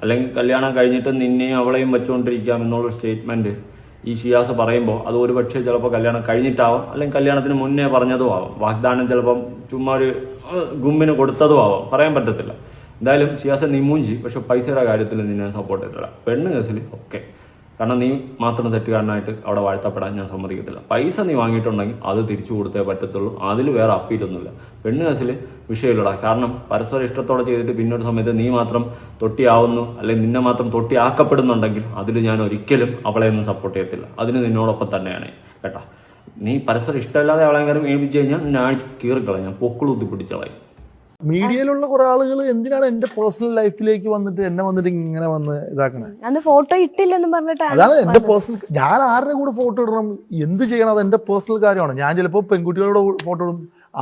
അല്ലെങ്കിൽ കല്യാണം കഴിഞ്ഞിട്ട് നിന്നെയും അവളെയും വെച്ചുകൊണ്ടിരിക്കാം എന്നുള്ളൊരു സ്റ്റേറ്റ്മെന്റ് ഈ ഷിയാസ് പറയുമ്പോൾ അത് ഒരു പക്ഷേ ചിലപ്പോൾ കല്യാണം കഴിഞ്ഞിട്ടാവാം, അല്ലെങ്കിൽ കല്യാണത്തിന് മുന്നേ പറഞ്ഞതും ആവാം. വാഗ്ദാനം ചിലപ്പം ചുമ്മാ ഒരു ഗുമ്മിന് കൊടുത്തതും ആവാം, പറയാൻ പറ്റത്തില്ല. എന്തായാലും ഷിയാസ് നീ മൂഞ്ചി. പക്ഷെ പൈസയുടെ കാര്യത്തിൽ നിന്നെ സപ്പോർട്ട് ചെയ്തില്ല. പെണ്ണ് കേസിൽ ഓക്കെ, കാരണം നീ മാത്രം തെറ്റുകാരനായിട്ട് അവിടെ വാഴ്ത്തപ്പെടാൻ ഞാൻ സമ്മതിക്കത്തില്ല. പൈസ നീ വാങ്ങിയിട്ടുണ്ടെങ്കിൽ അത് തിരിച്ചു കൊടുത്തേ പറ്റത്തുള്ളൂ. അതിൽ വേറെ അപ്പീറ്റൊന്നുമില്ല. പെണ്ണ് കേസിൽ വിഷയമില്ലടാ. കാരണം പരസ്പരം ഇഷ്ടത്തോടെ ചെയ്തിട്ട് പിന്നൊരു സമയത്ത് നീ മാത്രം തൊട്ടിയാവുന്നു, അല്ലെങ്കിൽ നിന്നെ മാത്രം തൊട്ടിയാക്കപ്പെടുന്നുണ്ടെങ്കിൽ അതിൽ ഞാൻ ഒരിക്കലും അവളെ ഒന്നും സപ്പോർട്ട് ചെയ്യത്തില്ല. അതിന് നിന്നോടൊപ്പം തന്നെയാണ് കേട്ടാ. നീ പരസ്പരം ഇഷ്ടമില്ലാതെ അവളെ കാര്യം ഏൽപ്പിച്ചു കഴിഞ്ഞാൽ നിന്നെ ആഴ്ച കീറിക്കളയും, ഞാൻ പൊക്കിളുത്തി പിടിച്ചളയും. മീഡിയയിലുള്ള കുറെ ആളുകൾ എന്തിനാണ് എന്റെ പേഴ്സണൽ ലൈഫിലേക്ക് വന്നിട്ട് എന്നെ വന്നിട്ട് ഇങ്ങനെ വന്ന് ഇതാക്കണേ? അന്ന് ഫോട്ടോ ഇട്ടില്ലെന്ന് പറഞ്ഞിട്ടാണ്. അതാണ് എന്റെ പേഴ്സണൽ. ഞാൻ ആരുടെ കൂടെ ഫോട്ടോ ഇടണം, എന്ത് ചെയ്യണം, അത് എന്റെ പേഴ്സണൽ കാര്യമാണ്. ഞാൻ ചിലപ്പോൾ പെൺകുട്ടികളുടെ ഫോട്ടോ ഇടും,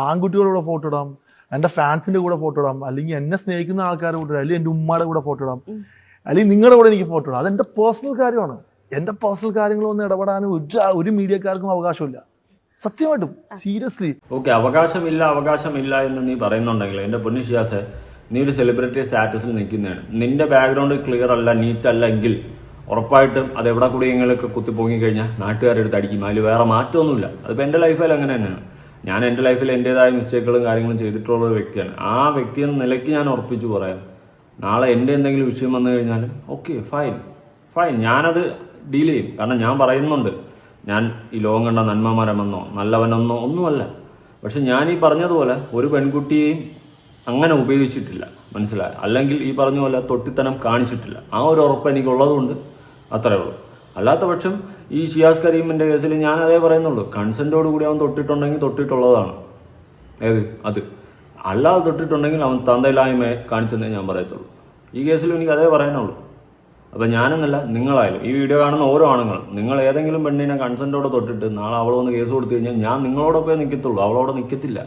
ആൺകുട്ടികളുടെ ഫോട്ടോ ഇടാം, എന്റെ ഫാൻസിന്റെ കൂടെ ഫോട്ടോ ഇടാം, അല്ലെങ്കിൽ എന്നെ സ്നേഹിക്കുന്ന ആൾക്കാരുടെ കൂടെ, അല്ലെങ്കിൽ എന്റെ ഉമ്മയുടെ കൂടെ ഫോട്ടോ ഇടാം, അല്ലെങ്കിൽ നിങ്ങളുടെ കൂടെ എനിക്ക് ഫോട്ടോ ഇടാം. അത് എന്റെ പേഴ്സണൽ കാര്യമാണ്. എന്റെ പേഴ്സണൽ കാര്യങ്ങളൊന്നും ഇടപെടാൻ ഒരു മീഡിയക്കാർക്കും അവകാശമില്ല. സത്യമായിട്ടും സീരിയസ്ലി. ഓക്കെ, അവകാശമില്ല എന്ന് നീ പറയുന്നുണ്ടെങ്കിൽ എന്റെ പൊന്നു ഷിയാസെ, നീ ഒരു സെലിബ്രിറ്റി സ്റ്റാറ്റസിൽ നിൽക്കുന്നതാണ്. നിന്റെ ബാക്ക്ഗ്രൗണ്ട് ക്ലിയർ അല്ല, നീറ്റ് അല്ല എങ്കിൽ ഉറപ്പായിട്ടും അത് എവിടെ കൂടിയെങ്കിലൊക്കെ കുത്തിപ്പൊങ്ങി കഴിഞ്ഞാൽ നാട്ടുകാരെടുത്ത് അടിക്കും. അതിൽ വേറെ മാറ്റമൊന്നുമില്ല. അതിപ്പോൾ എൻ്റെ ലൈഫിൽ അങ്ങനെ തന്നെയാണ്. ഞാൻ എൻ്റെ ലൈഫിൽ എൻ്റെതായ മിസ്റ്റേക്കുകളും കാര്യങ്ങളും ചെയ്തിട്ടുള്ള ഒരു വ്യക്തിയാണ്. ആ വ്യക്തി എന്ന നിലയ്ക്ക് ഞാൻ ഉറപ്പിച്ചു പറയാം, നാളെ എൻ്റെ എന്തെങ്കിലും വിഷയം വന്നു കഴിഞ്ഞാൽ ഓക്കെ ഫൈൻ ഞാനത് ഡീൽ ചെയ്യും. കാരണം ഞാൻ പറയുന്നുണ്ട്, ഞാൻ ഈ ലോകം കണ്ട നന്മമരമെന്നോ നല്ലവനെന്നോ ഒന്നുമല്ല. പക്ഷെ ഞാൻ ഈ പറഞ്ഞതുപോലെ ഒരു പെൺകുട്ടിയെയും അങ്ങനെ ഉപയോഗിച്ചിട്ടില്ല, മനസ്സിലായോ? അല്ലെങ്കിൽ ഈ പറഞ്ഞ പോലെ തൊട്ടിത്തനം കാണിച്ചിട്ടില്ല. ആ ഒരു ഉറപ്പ് എനിക്കുള്ളതുകൊണ്ട് അത്രേ ഉള്ളൂ. അല്ലാത്ത പക്ഷം ഈ ഷിയാസ് കരീമിൻ്റെ കേസിൽ ഞാൻ അതേ പറയുന്നുള്ളൂ, കൺസെൻറ്റോട് കൂടി അവൻ തൊട്ടിട്ടുണ്ടെങ്കിൽ തൊട്ടിട്ടുള്ളതാണ്. അത് അല്ലാതെ തൊട്ടിട്ടുണ്ടെങ്കിൽ അവൻ തന്തയില്ലായ്മ കാണിച്ചെന്നേ ഞാൻ പറയത്തുള്ളൂ. ഈ കേസിലും എനിക്ക് അതേ പറയാനുള്ളൂ. അപ്പം ഞാനെന്നല്ല, നിങ്ങളായാലും ഈ വീഡിയോ കാണുന്ന ഓരോ ആണുങ്ങളും, നിങ്ങൾ ഏതെങ്കിലും പെണ്ണിനെ കൺസെൻറ്റോടെ തൊട്ടിട്ട് നാളെ അവൾ വന്ന് കേസ് കൊടുത്തു കഴിഞ്ഞാൽ ഞാൻ നിങ്ങളോടൊപ്പമേ നിൽക്കത്തുള്ളൂ, അവളോടെ നിൽക്കത്തില്ല.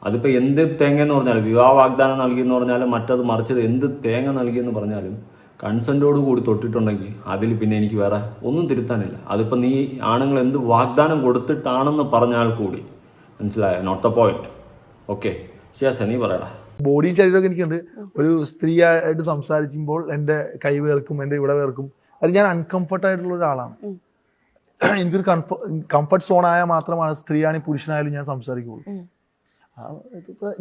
അതിപ്പോൾ എന്ത് തേങ്ങ എന്ന് പറഞ്ഞാലും, വിവാഹ വാഗ്ദാനം നൽകിയെന്ന് പറഞ്ഞാലും, മറ്റത് മറിച്ചത് എന്ത് തേങ്ങ നൽകിയെന്ന് പറഞ്ഞാലും, കൺസെൻറ്റോട് കൂടി തൊട്ടിട്ടുണ്ടെങ്കിൽ അതിൽ പിന്നെ എനിക്ക് വേറെ ഒന്നും തിരുത്താനില്ല. അതിപ്പോൾ നീ ആണുങ്ങൾ എന്ത് വാഗ്ദാനം കൊടുത്തിട്ടാണെന്ന് പറഞ്ഞാൽ കൂടി, മനസ്സിലായോ? Not the point. ഓക്കെ, ശരി, നീ പറയടാ. ബോഡിയും ശരീരമൊക്കെ എനിക്കുണ്ട്. ഒരു സ്ത്രീയായിട്ട് സംസാരിക്കുമ്പോൾ എൻ്റെ കൈ വേർക്കും, എൻ്റെ ഇവിടെ വേർക്കും, അത് ഞാൻ അൺകംഫർട്ട് ആയിട്ടുള്ള ഒരാളാണ്. എനിക്കൊരു കംഫർട്ട് സോൺ ആയാൽ മാത്രമാണ് സ്ത്രീയാണെങ്കിൽ പുരുഷനായാലും ഞാൻ സംസാരിക്കുള്ളൂ.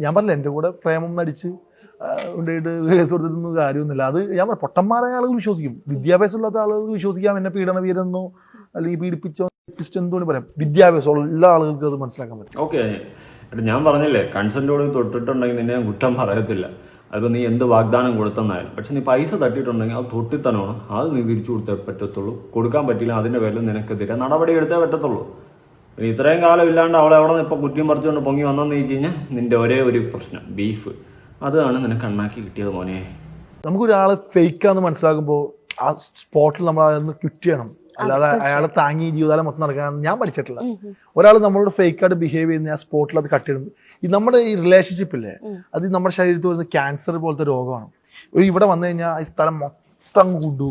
ഞാൻ പറഞ്ഞില്ല, എൻ്റെ കൂടെ പ്രേമം നടിച്ച് കൊണ്ടുപോയിട്ട് കേസ് കൊടുത്തിട്ടൊന്നും കാര്യമൊന്നുമില്ല. അത് ഞാൻ പറഞ്ഞു, പൊട്ടന്മാരായ ആളുകൾ വിശ്വസിക്കും, വിദ്യാഭ്യാസം ഇല്ലാത്ത ആളുകൾക്ക് വിശ്വസിക്കാം എന്നെ പീഡനവീരെന്നോ അല്ലെങ്കിൽ പീഡിപ്പിച്ചോ എന്തോന്ന് പറയാം. വിദ്യാഭ്യാസമുള്ള എല്ലാ ആളുകൾക്കും അത് മനസ്സിലാക്കാൻ പറ്റും. ഓക്കെ, ഞാൻ പറഞ്ഞില്ലേ, കൺസെൻറ്റോട് തൊട്ടിട്ടുണ്ടെങ്കിൽ നിന്നെ ഞാൻ കുറ്റം പറയത്തില്ല. അതിപ്പോൾ നീ എന്ത് വാഗ്ദാനം കൊടുത്തെന്നായാലും. പക്ഷെ നീ പൈസ തട്ടിയിട്ടുണ്ടെങ്കിൽ അത് തൊട്ടിത്തനമാണ്, അത് നീ തിരിച്ചു കൊടുത്തേ പറ്റത്തുള്ളൂ. കൊടുക്കാൻ പറ്റില്ല, അതിൻ്റെ പേരിൽ നിനക്കെതിരെ നടപടി എടുത്തേ പറ്റത്തുള്ളൂ. പിന്നെ ഇത്രയും കാലം ഇല്ലാണ്ട് അവളെ അവിടെ നിന്ന് ഇപ്പോൾ കുറ്റം പറിച്ചുകൊണ്ട് പൊങ്ങി വന്നെന്ന് ചോദിച്ചു കഴിഞ്ഞാൽ നിൻ്റെ ഒരേ ഒരു പ്രശ്നം ബീഫ്, അതാണ് നിനക്ക് കണ്ണാക്കി കിട്ടിയത് മോനെ. നമുക്കൊരാൾ ഫേക്കാന്ന് മനസ്സിലാക്കുമ്പോൾ ആ സ്പോട്ടിൽ നമ്മൾ അതൊന്ന് ക്വിറ്റ് ചെയ്യണം. അല്ലാതെ അയാളെ താങ്ങി ജീവിതകാലം മൊത്തം നടക്കാൻ ഞാൻ പഠിച്ചിട്ടില്ല. ഒരാൾ നമ്മളോട് ഫേക്കായിട്ട് ബിഹേവ് ചെയ്യുന്ന ആ സ്പോട്ടിൽ അത് കട്ട് ചെയ്യണം. നമ്മുടെ ഈ റിലേഷൻഷിപ്പ് ഇല്ലേ, അത് നമ്മുടെ ശരീരത്തിൽ വരുന്ന ക്യാൻസർ പോലത്തെ രോഗമാണ്. ഇവിടെ വന്നു കഴിഞ്ഞാൽ ഈ സ്ഥലം മൊത്തം കൊണ്ടു,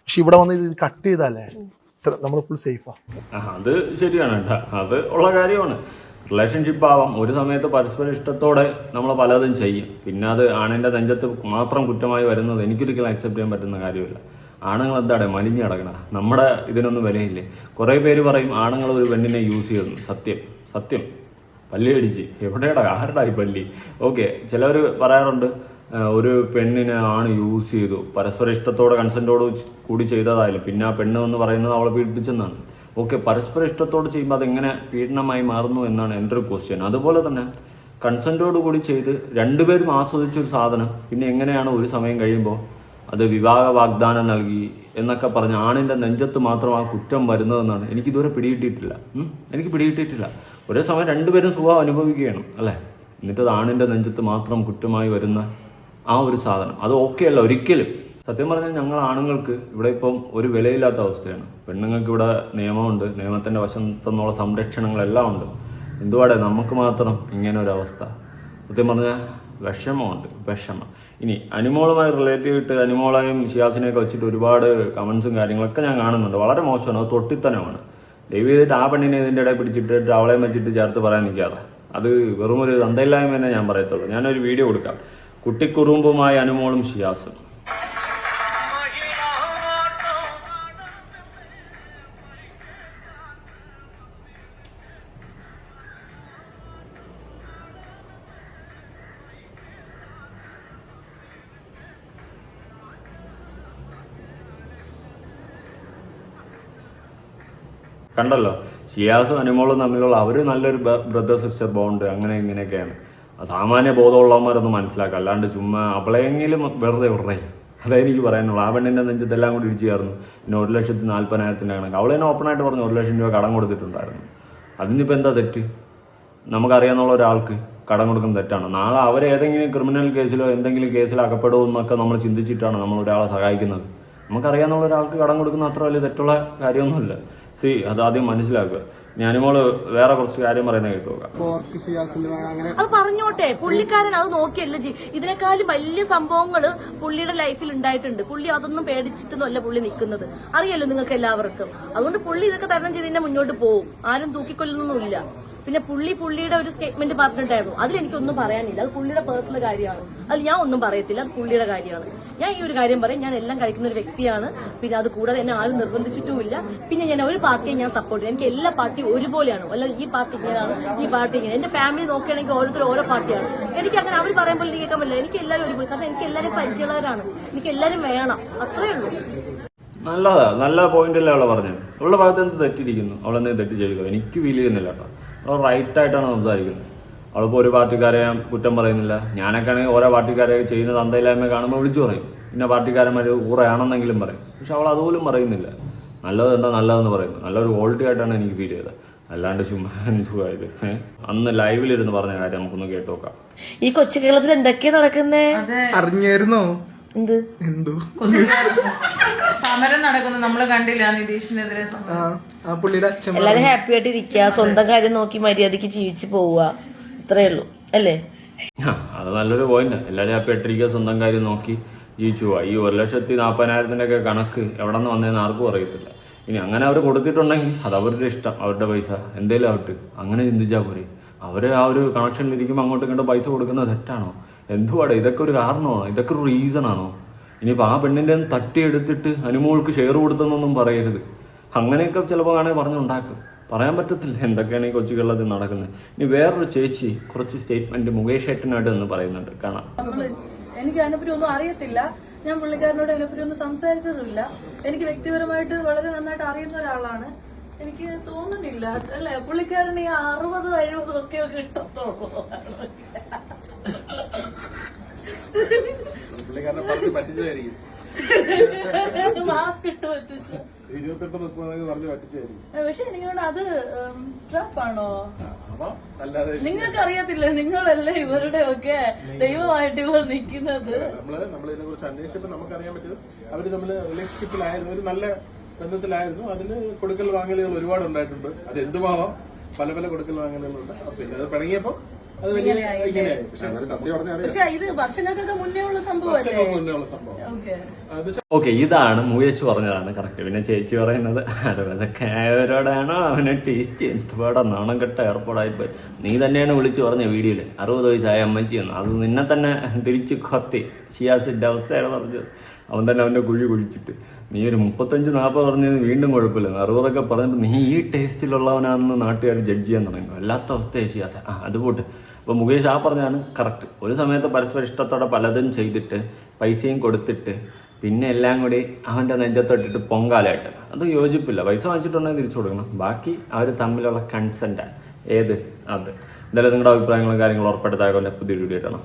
പക്ഷെ ഇവിടെ വന്ന് ഇത് കട്ട് ചെയ്താലേ നമ്മൾ ഫുൾ സേഫാ. അത് ശരിയാണ് കേട്ടോ, അത് ഉള്ള കാര്യമാണ്. റിലേഷൻഷിപ്പ് ആവാം, ഒരു സമയത്ത് പരസ്പര ഇഷ്ടത്തോടെ നമ്മൾ പലതും ചെയ്യും. പിന്നെ അത് ആണിൻ്റെ നെഞ്ചത്ത് മാത്രം കുറ്റമായി വരുന്നത് എനിക്കൊരിക്കലും അക്സെപ്റ്റ് ചെയ്യാൻ പറ്റുന്ന കാര്യമില്ല. ആണുങ്ങൾ എന്താണ് മലിഞ്ഞ് കിടക്കണം, നമ്മുടെ ഇതിനൊന്നും വിലയില്ലേ. കുറേ പേര് പറയും ആണുങ്ങൾ ഒരു പെണ്ണിനെ യൂസ് ചെയ്യുന്നു. സത്യം പല്ലി അടിച്ച് എവിടെയാടാ, ആരുടെ ഈ പല്ലി? ഓക്കെ, ചിലവർ പറയാറുണ്ട് ഒരു പെണ്ണിനെ ആണ് യൂസ് ചെയ്തു, പരസ്പര ഇഷ്ടത്തോടെ കൺസെൻറ്റോട് കൂടി ചെയ്തതായാലും പിന്നെ ആ പെണ്ണ് എന്ന് പറയുന്നത് അവളെ പീഡിപ്പിച്ചെന്നാണ്. ഓക്കെ, പരസ്പര ഇഷ്ടത്തോട് ചെയ്യുമ്പോൾ അതെങ്ങനെ പീഡനമായി മാറുന്നു എന്നാണ് എൻ്റെ ഒരു ക്വസ്റ്റ്യൻ. അതുപോലെ തന്നെ കൺസെൻറ്റോട് കൂടി ചെയ്ത് രണ്ടുപേരും ആസ്വദിച്ചൊരു സാധനം പിന്നെ എങ്ങനെയാണ് ഒരു സമയം കഴിയുമ്പോൾ അത് വിവാഹ വാഗ്ദാനം നൽകി എന്നൊക്കെ പറഞ്ഞ് ആണിൻ്റെ നെഞ്ചത്ത് മാത്രം ആ കുറ്റം വരുന്നതെന്നാണ് എനിക്കിതുവരെ പിടികിട്ടിയിട്ടില്ല. ഒരേ സമയം രണ്ടുപേരും സുഖം അനുഭവിക്കുകയാണ് അല്ലേ, എന്നിട്ടത് ആണിൻ്റെ നെഞ്ചത്ത് മാത്രം കുറ്റമായി വരുന്ന ആ ഒരു സാധനം അത് ഓക്കെ അല്ല ഒരിക്കലും. സത്യം പറഞ്ഞാൽ ഞങ്ങൾ ആണുങ്ങൾക്ക് ഇവിടെ ഇപ്പം ഒരു വിലയില്ലാത്ത അവസ്ഥയാണ്. പെണ്ണുങ്ങൾക്ക് ഇവിടെ നിയമമുണ്ട്, നിയമത്തിൻ്റെ വശത്തുനിന്നുള്ള സംരക്ഷണങ്ങളെല്ലാം ഉണ്ട്. എന്തുവാടെ നമുക്ക് മാത്രം ഇങ്ങനെ ഒരു അവസ്ഥ? സത്യം പറഞ്ഞാൽ വിഷമം. ഇനി അനിമോളുമായി റിലേറ്റ് ചെയ്തിട്ട് അനിമോളെയും ഷിയാസിനെയൊക്കെ വെച്ചിട്ട് ഒരുപാട് കമൻസും കാര്യങ്ങളൊക്കെ ഞാൻ കാണുന്നുണ്ട്. വളരെ മോശമാണ്, അത് തൊട്ടിത്തനമാണ്. ദയവ് ചെയ്തിട്ട് ആ പെണ്ണിനെ ഇതിൻ്റെ ഇടയിൽ പിടിച്ചിട്ട് അവളെയും വെച്ചിട്ട് ചേർത്ത് പറയാൻ നിൽക്കാതെ. അത് വെറും ഒരു തന്തയില്ലായ്മ തന്നെ ഞാൻ പറയത്തുള്ളൂ. ഞാനൊരു വീഡിയോ കൊടുക്കാം, കുട്ടിക്കുറുമ്പുമായി അനുമോളും ഷിയാസും. കണ്ടല്ലോ, ഷിയാസും അനുമോളും തമ്മിലുള്ള അവർ നല്ലൊരു ബ്രദർ സിസ്റ്റർ ബോണ്ട് അങ്ങനെ ഇങ്ങനെയൊക്കെയാണ്. സാമാന്യ ബോധമുള്ളവന്മാരൊന്നും മനസ്സിലാക്കുക, അല്ലാണ്ട് ചുമ്മാ അവളെങ്കിലും വെറുതെ അതെനിക്ക് പറയാനുള്ളൂ. ആ പെണ്ണിൻ്റെ നെഞ്ചത്തെല്ലാം കൂടി ഇടിച്ചു ചേർന്നു. പിന്നെ 1,40,40,000 കണക്ക് അവളെന്നെ ഓപ്പണായിട്ട് പറഞ്ഞു 1,00,000 രൂപ കടം കൊടുത്തിട്ടുണ്ടായിരുന്നു. അതിനിപ്പോൾ എന്താ തെറ്റ്? നമുക്കറിയാന്നുള്ള ഒരാൾക്ക് കടം കൊടുക്കുന്ന തെറ്റാണ്. നാളെ അവരേതെങ്കിലും ക്രിമിനൽ കേസിലോ എന്തെങ്കിലും കേസിലോ അകപ്പെടുമെന്നൊക്കെ നമ്മൾ ചിന്തിച്ചിട്ടാണ് നമ്മൾ ഒരാളെ സഹായിക്കുന്നത്. നമുക്കറിയാന്നുള്ള ഒരാൾക്ക് കടം കൊടുക്കുന്ന അത്ര വലിയ തെറ്റുള്ള കാര്യമൊന്നുമില്ല. അതാദ്യം മനസ്സിലാക്കുക. ഞാനിമോള് വേറെ കുറച്ച് കാര്യം പറയുന്നത് കേട്ടോക്കാം. അത് പറഞ്ഞോട്ടെ, പുള്ളിക്കാരൻ അത് നോക്കിയല്ല ഇതിനേക്കാളും വലിയ സംഭവങ്ങള് പുള്ളിയുടെ ലൈഫിൽ ഉണ്ടായിട്ടുണ്ട്. പുള്ളി അതൊന്നും പേടിച്ചിട്ടൊന്നുമല്ല പുള്ളി നിൽക്കുന്നത്, അറിയല്ലോ നിങ്ങൾക്ക് എല്ലാവർക്കും. അതുകൊണ്ട് പുള്ളി ഇതൊക്കെ തരണം ചെയ്ത് തന്നെ മുന്നോട്ട് പോകും, ആരും തൂക്കിക്കൊല്ലുന്നൊന്നുമില്ല. പിന്നെ പുള്ളിയുടെ ഒരു സ്റ്റേറ്റ്മെന്റ് പറഞ്ഞിട്ടായിരുന്നു, അതിലെനിക്കൊന്നും പറയാനില്ല. അത് പുള്ളിയുടെ പേഴ്സണൽ കാര്യമാണ്, അത് ഞാൻ ഒന്നും പറയത്തില്ല, അത് പുള്ളിയുടെ കാര്യമാണ്. ഞാൻ ഈ ഒരു കാര്യം പറയും, ഞാൻ എല്ലാം കഴിക്കുന്ന ഒരു വ്യക്തിയാണ്. പിന്നെ അത് കൂടാതെ എന്നെ ആരും നിർബന്ധിച്ചിട്ടുമില്ല. പിന്നെ ഞാൻ ഒരു പാർട്ടിയെ ഞാൻ സപ്പോർട്ട് ചെയ്യും. എനിക്ക് എല്ലാ പാർട്ടിയും ഒരുപോലെയാണ്, അല്ല ഈ പാർട്ടി ഇങ്ങനെയാണ് ഈ പാർട്ടി ഇങ്ങനെ. എന്റെ ഫാമിലി നോക്കുകയാണെങ്കിൽ ഓരോരുത്തരും ഓരോ പാർട്ടിയാണ്. എനിക്ക് അങ്ങനെ അവർ പറയുമ്പോൾ കേൾക്കാൻ പറ്റില്ല. എനിക്ക് എല്ലാവരും ഒരുപോലെ, കാരണം എനിക്ക് എല്ലാവരും പരിചയമുള്ളവരാണ്, എനിക്ക് എല്ലാവരും വേണം, അത്രേ ഉള്ളൂ. നല്ല പോയിന്റല്ലേ അവളെ പറഞ്ഞത്. അവളുടെ ഭാഗത്ത് എന്ത് തെറ്റിയിരിക്കുന്നു, അവളെന്തെങ്കിലും തെറ്റ് ചെയ്യുക എനിക്ക് ഫീൽ ചെയ്യുന്നില്ല കേട്ടോ. അവൾ റൈറ്റായിട്ടാണ് സംസാരിക്കുന്നത്. അവളിപ്പോൾ ഒരു പാർട്ടിക്കാരെ കുറ്റം പറയുന്നില്ല. ഞാനൊക്കെ ആണെങ്കിൽ ഓരോ പാർട്ടിക്കാരെ ചെയ്യുന്ന തന്തയില്ലായ്മ കാണുമ്പോൾ വിളിച്ചു പറയും, പിന്നെ പാർട്ടിക്കാരന്മാർ ഊറയാണെന്നെങ്കിലും പറയും. പക്ഷെ അവൾ അതുപോലും പറയുന്നില്ല. നല്ലത് എന്താ നല്ലതെന്ന് പറയുന്നു. നല്ലൊരു ക്വാളിറ്റി ആയിട്ടാണ് എനിക്ക് ഫീൽ ചെയ്തത്, അല്ലാണ്ട് ചുമ്മാ എന്തുവായത്. അന്ന് ലൈവിലിരുന്ന് പറഞ്ഞ കാര്യം നമുക്കൊന്ന് കേട്ടു നോക്കാം. ഈ കൊച്ചു കേരളത്തിൽ എന്തൊക്കെയാ നടക്കുന്നേ അറിഞ്ഞായിരുന്നോ? എന്തോ സമരം നടക്കുന്നു, നമ്മള് കണ്ടില്ല നിതീഷിനെതിരെ. എല്ലാരും ഹാപ്പി ആയിട്ട് ഇരിക്കുക, സ്വന്തം കാര്യം നോക്കി മര്യാദക്ക് ജീവിച്ചു പോവുക, ഇത്രേ ഉള്ളൂ അല്ലേ? അത് നല്ലൊരു പോയിന്റ്. എല്ലാവരും ഹാപ്പി ആയിട്ടിരിക്കുക, സ്വന്തം കാര്യം നോക്കി ജീവിച്ചു പോവാ. ഈ 1,40,40,000 കണക്ക് എവിടെ നിന്ന് വന്നതെന്ന് ആർക്കും അറിയത്തില്ല. ഇനി അങ്ങനെ അവർ കൊടുത്തിട്ടുണ്ടെങ്കിൽ അത് അവരുടെ ഇഷ്ടം, അവരുടെ പൈസ എന്തേലും ആവട്ടെ, അങ്ങനെ ചിന്തിച്ചാൽ പോരെ. അവർ ആ ഒരു കണക്ഷനിൽ ഇരിക്കുമ്പോൾ അങ്ങോട്ടും ഇങ്ങോട്ടും പൈസ കൊടുക്കുന്നത് തെറ്റാണോ? എന്തുവാടെ, ഇതൊക്കെ ഒരു കാരണമാണോ? ഇതൊക്കെ ഒരു റീസൺ ആണോ? ഇനിയിപ്പോൾ ആ പെണ്ണിൻ്റെ തട്ടിയെടുത്തിട്ട് അനുമോൾക്ക് ഷെയർ കൊടുത്തെന്നൊന്നും പറയരുത്. അങ്ങനെയൊക്കെ ചിലപ്പോൾ ആണെങ്കിൽ പറഞ്ഞുണ്ടാക്കും. പറയാൻ പറ്റത്തില്ല എന്തൊക്കെയാണ് ഈ കൊച്ചു കേരളത്തിൽ നടക്കുന്നത്. ഇനി വേറൊരു ചേച്ചി കുറച്ച് സ്റ്റേറ്റ്മെന്റ് മുകേഷ് ഏട്ടനായിട്ട് എന്ന് പറയുന്നുണ്ട്, കാണാം. എനിക്ക് അതിനെപ്പറ്റി ഒന്നും അറിയത്തില്ല. ഞാൻ പുള്ളിക്കാരനോട് അതിനെപ്പറ്റി ഒന്നും സംസാരിച്ചതുമില്ല. എനിക്ക് വ്യക്തിപരമായിട്ട് വളരെ നന്നായിട്ട് അറിയുന്ന ഒരാളാണ്. എനിക്ക് തോന്നുന്നില്ല അല്ലെ പുള്ളിക്കാരന് ഈ 60-70 ഒക്കെ കിട്ടത്തുള്ളൂ. പുള്ളിക്കാരനെ പറഞ്ഞ് പറ്റിച്ചായിരിക്കും. മാസ്ക് ഇട്ട് പറ്റിച്ചു. 28-30 പറഞ്ഞ് പറ്റിച്ചായിരിക്കും. പക്ഷെ എനിക്കോണ്ട് അത് ട്രാപ്പാണോ? അപ്പൊ അല്ലാതെ നിങ്ങൾക്ക് അറിയത്തില്ല, നിങ്ങളല്ലേ ഇവരുടെ ഒക്കെ ദൈവമായിട്ട് ഇവർ നിൽക്കുന്നത്. നമ്മളിതിനെ കുറിച്ച് അന്വേഷിച്ചപ്പോൾ നമുക്കറിയാൻ പറ്റിയത് അവര് തമ്മിൽ റിലേഷൻഷിപ്പിലായിരുന്നു, ഒരു നല്ല ബന്ധത്തിലായിരുന്നു. അതിന് കൊടുക്കൽ വാങ്ങലുകൾ ഒരുപാട് ഉണ്ടായിട്ടുണ്ട്. അത് എന്തുമാവാം, പല പല കൊടുക്കൽ വാങ്ങലുകളുണ്ട്. പിന്നെ അത് പിണങ്ങിയപ്പോ അത് വലിയ ഇങ്ങനെയായി. പക്ഷെ സത്യം പറഞ്ഞാൽ പക്ഷെ ഇത് വർഷങ്ങൾക്കൊക്കെ മുന്നേ ഉള്ള സംഭവമല്ലേ? മുന്നേ ഉള്ള സംഭവം. ഓക്കെ ഓക്കെ, ഇതാണ് മുകേഷ് പറഞ്ഞതാണ് കറക്റ്റ്. പിന്നെ ചേച്ചി പറയുന്നത് അതൊക്കെ ആയവരോടാണോ അവനെ ടേസ്റ്റ് എന്തുപാടാ നാണം കെട്ട ഏർപ്പാടായിപ്പോയി. നീ തന്നെയാണ് വിളിച്ചു പറഞ്ഞ വീഡിയോയിൽ 60 വയസ്സായ അമ്മച്ചി എന്ന്. അത് നിന്നെ തന്നെ തിരിച്ച് കൊത്തി. ഷിയാസിന്റെ അവസ്ഥയാണ് പറഞ്ഞത്. അവൻ തന്നെ അവന്റെ കുഴി കുഴിച്ചിട്ട് നീ ഒരു 35-40 പറഞ്ഞത് വീണ്ടും കുഴപ്പമില്ല. 60 പറഞ്ഞിട്ട് നീ ഈ ടേസ്റ്റിലുള്ളവനാണെന്ന് നാട്ടുകാർ ജഡ്ജ് ചെയ്യാൻ തുടങ്ങി. വല്ലാത്ത അവസ്ഥയായി ഷിയാസ്. അത് പോട്ട്. അപ്പോൾ മുകേഷ് പറഞ്ഞാണ് കറക്റ്റ്. ഒരു സമയത്ത് പരസ്പര ഇഷ്ടത്തോടെ പലതും ചെയ്തിട്ട് പൈസയും കൊടുത്തിട്ട് പിന്നെ എല്ലാം കൂടി അവൻ്റെ നെഞ്ചത്തോട്ടിട്ട് പൊങ്കാലായിട്ട് അത് യോജിപ്പില്ല. പൈസ വാങ്ങിച്ചിട്ടുണ്ടെങ്കിൽ തിരിച്ചു കൊടുക്കണം. ബാക്കി അവർ തമ്മിലുള്ള കൺസെൻറ്റാണ് അത്. എന്തായാലും നിങ്ങളുടെ അഭിപ്രായങ്ങളും കാര്യങ്ങളും ഉറപ്പെടുത്താൻ പുതിയ വീഡിയോ ഇടണം.